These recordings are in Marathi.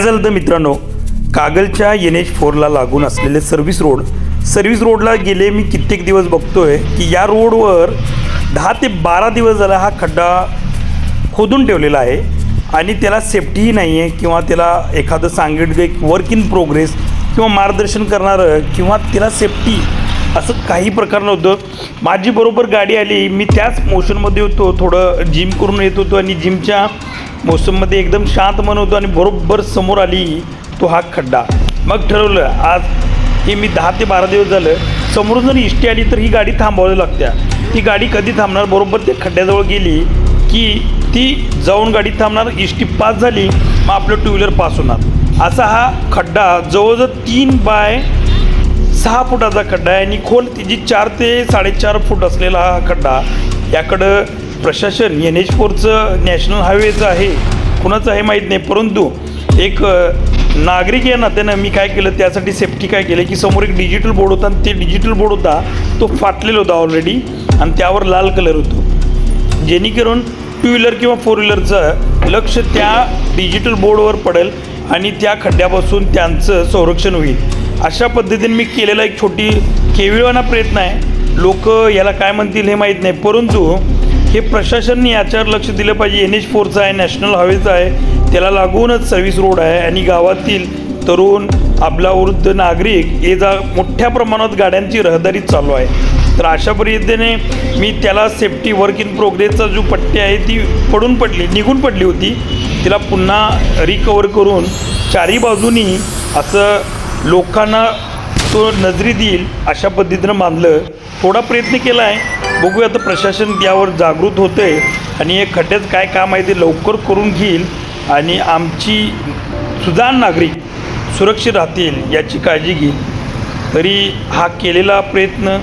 झालं तर मित्रांनो, कागलच्या NH4ला लागून असलेले सर्व्हिस रोडला गेले मी कित्येक दिवस बघतोय की या रोडवर 10 ते 12 दिवस झाला हा खड्डा खोदून ठेवलेला आहे आणि त्याला सेफ्टीही नाही आहे किंवा त्याला एखादं सांगितलं वर्क इन प्रोग्रेस किंवा मार्गदर्शन करणारं किंवा त्याला सेफ्टी असं काही प्रकार नव्हतं. माझी बरोबर गाडी आली, मी त्याच मोशनमध्ये होतो, थोडं जिम करून येत होतो आणि जिमच्या मोसममध्ये एकदम शांत मन होतो आणि बरोबर समोर आली तो हा खड्डा. मग ठरवलं आज हे मी 10 ते 12 दिवस झालं समोरून जर इष्टी आली तर ही गाडी थांबवावी लागते. ती गाडी कधी थांबणार, बरोबर ते खड्ड्याजवळ गेली की ती जाऊन गाडी थांबणार, इष्टी पास झाली मग आपलं टू व्हीलर पास होणार. असा हा खड्डा जवळजवळ 3 बाय 6 फुटाचा खड्डा आहे आणि खोल तिची 4 ते 4.5 फूट असलेला हा खड्डा. याकडं प्रशासन NH4चं नॅशनल हायवेचं आहे, कुणाचं आहे माहीत नाही, परंतु एक नागरिक या नात्यानं मी काय केलं त्यासाठी सेफ्टी काय केलं की समोर एक डिजिटल बोर्ड होता आणि ते डिजिटल बोर्ड होता तो फाटलेला होता ऑलरेडी आणि त्यावर लाल कलर होतो, जेणेकरून टू व्हीलर किंवा फोर व्हीलरचं लक्ष त्या डिजिटल बोर्डवर पडेल आणि त्या खड्ड्यापासून त्यांचं संरक्षण होईल. अशा पद्धतीने मी केलेला एक छोटी केविळवाना प्रयत्न आहे. लोक याला काय म्हणतील हे माहीत नाही, परंतु हे प्रशासनाने याच्यावर लक्ष दिलं पाहिजे. NH4चा आहे, नॅशनल हायवेचा आहे, त्याला लागूनच सर्व्हिस रोड आहे आणि गावातील तरुण अबलावृद्ध नागरिक ये जा मोठ्या प्रमाणात गाड्यांची रहदारी चालू आहे. तर अशा पद्धतीने मी त्याला सेफ्टी वर्क इन प्रोग्रेसचा जो पट्टी आहे ती निघून पडली होती, तिला पुन्हा रिकवर करून चारही बाजूनी असं लोकांना तो नजरी देईल अशा पद्धतीनं बांधलं. थोडा प्रयत्न केला आहे, बघूया आता प्रशासन यावर जागृत होतं आहे आणि हे खड्ड्यात काय काम आहे ते लवकर करून घेईल आणि आमची सुजाण नागरिक सुरक्षित राहतील याची काळजी घेईल. तरी हा केलेला प्रयत्न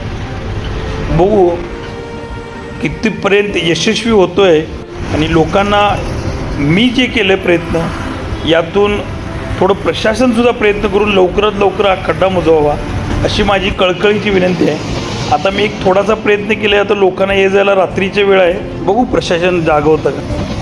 बघू कितीपर्यंत यशस्वी होतो आहे आणि लोकांना मी जे केलं प्रयत्न यातून थोडं प्रशासनसुद्धा प्रयत्न करून लवकरात लवकर हा खड्डा मुजवावा अशी माझी कळकळीची विनंती आहे. आता मी एक थोडासा प्रयत्न केला आहे, आता लोकांना ये जायला रात्रीच्या वेळ आहे, बघू प्रशासन जागवतं का.